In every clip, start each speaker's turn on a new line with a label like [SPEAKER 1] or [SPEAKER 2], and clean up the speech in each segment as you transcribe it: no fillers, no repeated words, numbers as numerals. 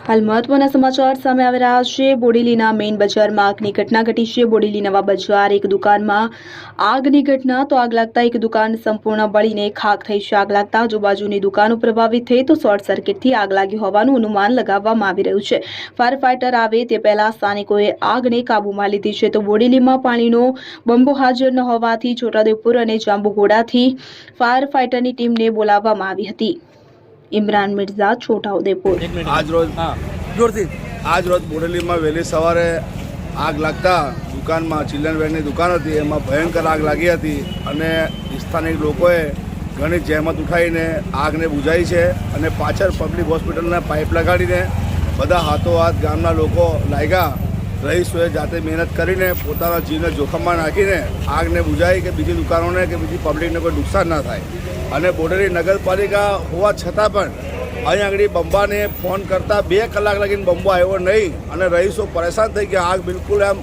[SPEAKER 1] હાલ મહત્વના સમાચાર સામે આવી રહ્યા છે। બોડેલીના મેઇન બજારમાં આગની ઘટના ઘટી છે। બોડેલી નવા બજાર એક દુકાનમાં આગની ઘટના તો આગ લાગતા એક દુકાન સંપૂર્ણ બળીને ખાખ થઈ છે। આગ લાગતા આજુબાજુની દુકાનો પ્રભાવિત થઈ તો શોર્ટ સર્કિટથી આગ લાગી હોવાનું અનુમાન લગાવવામાં આવી રહ્યું છે। ફાયર ફાઈટર આવે તે પહેલા સ્થાનિકોએ આગને કાબૂમાં લીધી છે। તો બોડેલીમાં પાણીનો બંબો હાજર ન હોવાથી છોટાઉદેપુર અને જાંબુઘોડાથી ફાયર ફાઈટરની ટીમને બોલાવવામાં આવી હતી। ઇમરાન મિર્ઝા, છોટાઉદેપુર।
[SPEAKER 2] આજ રોજ બોડેલીમાં વહેલી સવારે આગ લાગતા દુકાનમાં ચિલ્ડ્રનવેરની દુકાન હતી, એમાં ભયંકર આગ લાગી હતી અને સ્થાનિક લોકોએ ઘણી જહેમત ઉઠાવીને આગને બુઝાવી છે અને પાછળ પબ્લિક હોસ્પિટલના પાઇપ લગાડીને બધા હાથોહાથ ગામના લોકો લાગ્યા। રહીશોએ જાતે મહેનત કરીને પોતાના જીવને જોખમમાં નાખીને આગને બુઝાવી કે બીજી દુકાનોને કે બીજી પબ્લિકને કોઈ નુકસાન ના થાય। અને બોડેલી નગરપાલિકા હોવા છતાં પણ અહીં આગળ બંબાને ફોન કરતાં 2 કલાક લગીને બંબો આવ્યો નહીં અને રહીશો પરેશાન થઈ ગયા। આગ બિલકુલ આમ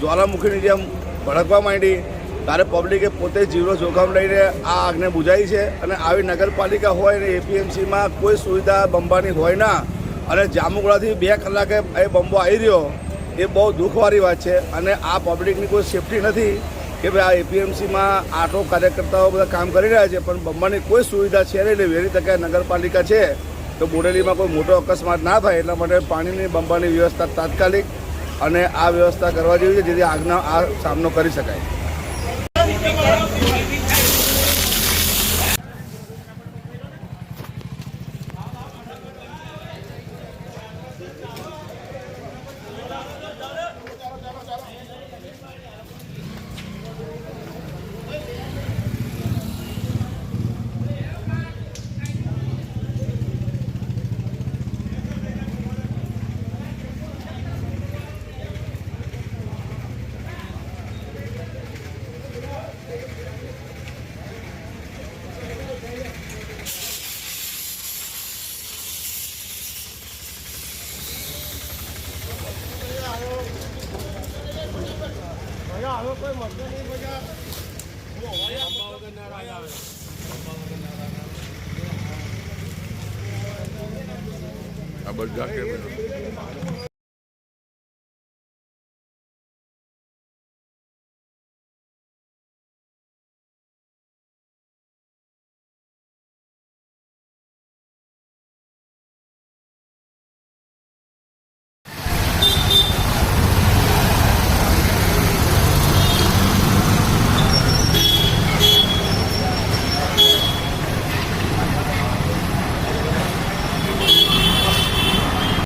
[SPEAKER 2] જ્વાલામુખીની જેમ ભડકવા માંડી ત્યારે પબ્લિકે પોતે જીવનો જોખમ લઈને આ આગને બુઝાવી છે। અને આવી નગરપાલિકા હોય ને એપીએમસીમાં કોઈ સુવિધા બંબાની હોય ના અને જાંબુઘોડાથી 2 કલાકે એ બંબો આવી રહ્યો એ બહુ દુઃખવાળી વાત છે। અને આ પબ્લિકની કોઈ સેફટી નથી કે ભાઈ આ એપીએમસીમાં આટલો કાર્યકર્તાઓ બધા કામ કરી રહ્યા છે પણ બંબાની કોઈ સુવિધા છે નહીં। વહેલી તકે નગરપાલિકા છે તો બોડેલીમાં કોઈ મોટો અકસ્માત ના થાય એટલા માટે પાણીની બંબાની વ્યવસ્થા તાત્કાલિક અને આ વ્યવસ્થા કરવા જેવી છે જેથી આગનો આ સામનો કરી શકાય।
[SPEAKER 3] આ બધા